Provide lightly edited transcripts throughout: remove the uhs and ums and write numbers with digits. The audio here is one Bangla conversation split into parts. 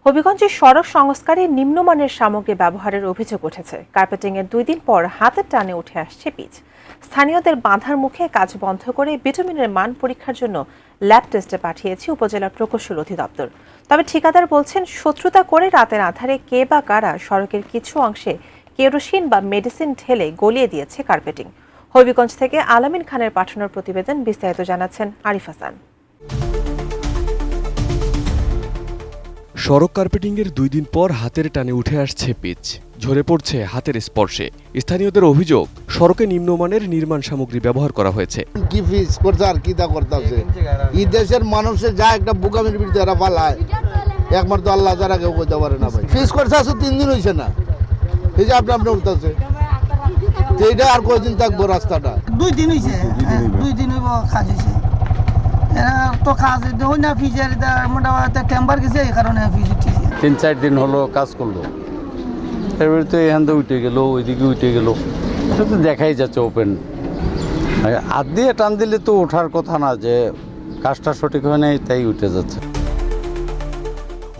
হবিগঞ্জে সড়ক সংস্কারে নিম্নমানের সামগ্রী ব্যবহারের অভিযোগ উঠেছে। কার্পেটিংয়ের 2 দিন পর হাতের টানে উঠে আসছে পিচ। স্থানীয়দের বাধার মুখে কাজ বন্ধ করে বিটুমিনের মান পরীক্ষার জন্য ল্যাব টেস্টে পাঠিয়েছে উপজেলা প্রকৌশল অধিদপ্তর। তবে ঠিকাদার বলছেন, শত্রুতা করে রাতের আঁধারে কে বা কারা সড়কের কিছু অংশে কেরোসিন বা মেডিসিন ঢেলে গলিয়ে দিয়েছে কার্পেটিং। হবিগঞ্জ থেকে আলামিন খানের পাঠানোর প্রতিবেদন, বিস্তারিত জানাচ্ছেন আরিফ হাসান। সড়ক কার্পেটিংয়ের 2 দিন পর হাতের টানে উঠে আসছে পিচ, ঝরে পড়ছে হাতের স্পর্শে। স্থানীয়দের অভিযোগ, সড়কে নিম্নমানের নির্মাণ সামগ্রী ব্যবহার করা হয়েছে। কি ফিস করছে আর কি তা করতেছে, এই দেশের মানুষের যা একটা বুকামির বিরুদ্ধে এরা পালায়, একমাত্র আল্লাহ যারা কেউ করতে পারে না ভাই। ফিস করছে আসলে 3 দিন হয়েছে না, এই যে আপনি উঠতেছে, এইটা আর কয়দিন থাকবো রাস্তাটা? 2 দিন হয়েছে, 2 দিন হইব কাজ হয়েছে। তো কাজ হয় না, ফিজের মোটামুটি টেম্পার গেছে, এই কারণে ফিজ উঠেছে। 3-4 দিন হলো কাজ করলো, এবারে তো এখান থেকে উঠে গেল, ওইদিকে উঠে গেল, এটা তো দেখাই যাচ্ছে ওপেন। হাত দিয়ে টান দিলে তো ওঠার কথা না, যে কাজটা সঠিক হয় নাই তাই উঠে যাচ্ছে।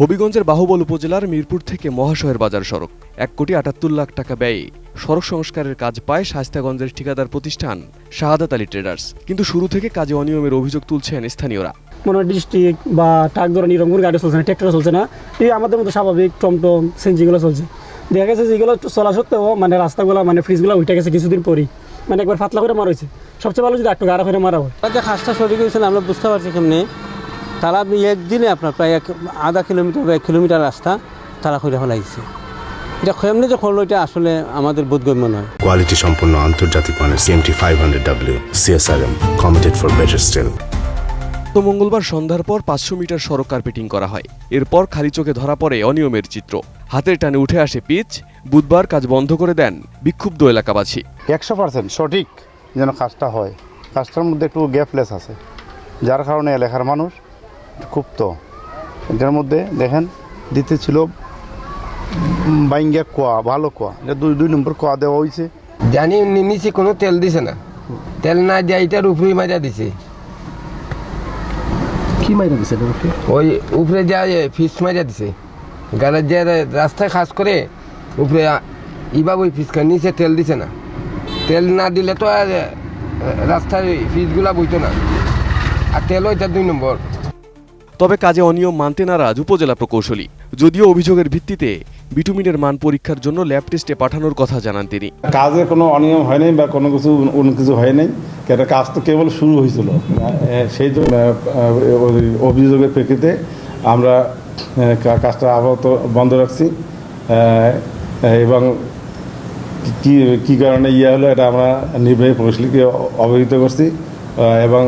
হবিগঞ্জের বাহুবল উপজেলার মিরপুর থেকে মহাশয়ের বাজার সড়ক 1,78 লাখ টাকা ব্যয়ে সড়ক সংস্কারের কাজ পায় শায়েস্তাগঞ্জের ঠিকাদার প্রতিষ্ঠান শাহাদাত আলী ট্রেডার্স। কিন্তু শুরু থেকে কাজে অনিয়মের অভিযোগ তুলছেন স্থানীয়রা। কোনো ডিস্ট্রিক্ট বা ট্রাক ধরে নিরঙ্গুর গাড়ি চলছে না, ট্রাক্টর চলছে না, এই আমাদের মতো স্বাভাবিক টমটম সেনজিগুলো চলছে। দেখা গেছে যেগুলো চলা সত্ত্বেও মানে রাস্তাগুলো মানে ফ্রিজগুলো উঠে গেছে কিছুদিন পরই, মানে একবার পাতলা করে মারা হয়েছে। সবচেয়ে ভালো যদি একটু গাড়া করে মারা হয়। যে কাজটা সঠিক হয়েছে আমরা বুঝতে পারছি কেমনি, তারা আপনি একদিনে আপনার প্রায় আধা কিলোমিটার বা 1 কিলোমিটার রাস্তা তারা করে ফেলাইছে। এটা কেমনি যে করলো, এটা আসলে আমাদের বোধগম্য নয়। কোয়ালিটি সম্পন্ন আন্তর্জাতিক মানের CMT 500W CSRM committed for better still. তো মঙ্গলবার সন্ধ্যার পর 500 মিটার সড়ক কার্পেটিং করা হয়। এরপর খালি চোখে ধরা পড়ে অনিয়মের চিত্র। হাতের টানে উঠে আসে পিচ। বুধবার কাজ বন্ধ করে দেন বিক্ষুব্ধ এলাকাবাসী। 100% সঠিক যেন কাজটা হয়, কাজটার মধ্যে একটু গ্যাপলেস আছে, যার কারণে এলাকার মানুষ ক্ষুব্ধ। এটার মধ্যে দেখেন দিতে ছিল বাইঙ্গা কোয়া, ভালো কোয়া, এটা 2 নম্বর কোয়া দেওয়া হয়েছে। জানি নিচে কোনো তেল দিছে না, তেল না দিয়ে এটার উপরে মাইরা দিছে। কি মাইরা দিছে? ওই উপরে যা ফিস মাইরা দিছে, গাড়ির যে রাস্তায় কাজ করে উপরে এইভাবে ওই ফিসকা, নিচে তেল দিছে না। তেল না দিলে তো আর রাস্তায় ফিসগুলা বইতো না, আর তেল ওইটা 2 নম্বর। তবে কাজে অনিয়ম মানতে নারাজ উপজেলা প্রকৌশলী। যদিও অভিযোগের ভিত্তিতে বিটুমিনের মান পরীক্ষার জন্য ল্যাব টেস্টে পাঠানোর কথা জানান তিনি। কাজে কোনো অনিয়ম হয় নাই বা কোনো কিছু হয় নাই, কেন কাজ তো কেবল শুরু হয়েছিল। সেই জন্য অভিযোগের প্রেক্ষিতে আমরা কাজটা আপাতত বন্ধ রাখছি, এবং কি কারণে হলো এটা আমরা নির্বাহী প্রকৌশলীকে অবহিত করছি, এবং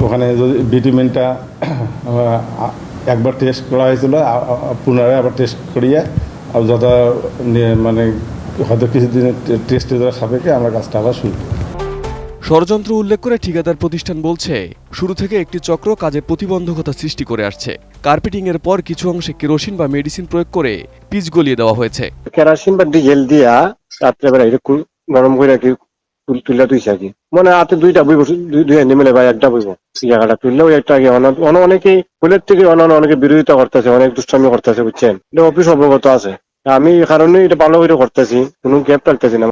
ওখানে যদি বিটুমিনটা একবার টেস্ট করা হয়েছিল, পুনরায় আবার টেস্ট করিয়ে যথা মানে হয়তো কিছুদিনের টেস্টের সাপেক্ষে আমরা কাজটা আবার শুরু করি। ষড়যন্ত্র উল্লেখ করে ঠিকাদার প্রতিষ্ঠান বলছে, শুরু থেকে একটি চক্র কাজে প্রতিবন্ধকতা সৃষ্টি করে আসছে। কার্পেটিং এর পর কিছু অংশে কেরোসিন বা মেডিসিন প্রয়োগ করে পিচ গলিয়ে দেওয়া হয়েছে। কেরোসিন বা ডিজেল দিয়া রাত্রে বেলা এটা গরম করে রাখি, তুলে তুইছে আর কি, মানে হাতে 2টা বইব, 2 হ্যান্ডি মিলে ভাই একটা বইব, জায়গাটা তুললে ওই একটা আগে অনেকেই ফুলের থেকে অনেকে বিরোধিতা করতেছে, অনেক দুষ্টামি করতেছে, বুঝছেন। এটা অফিস অবগত আছে, আমি এই কারণে এটা ভালো করে করতেছি, কোনো গ্যাপ রাখতেছি না।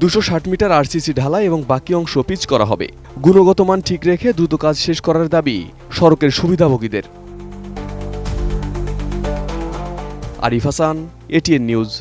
260 মিটার RCC ঢালাই এবং বাকি অংশ পিচ করা হবে। গুণগত মান ঠিক রেখে দ্রুত কাজ শেষ করার দাবি সড়কের সুবিধাভোগীদের। Arif Hasan, ATN news.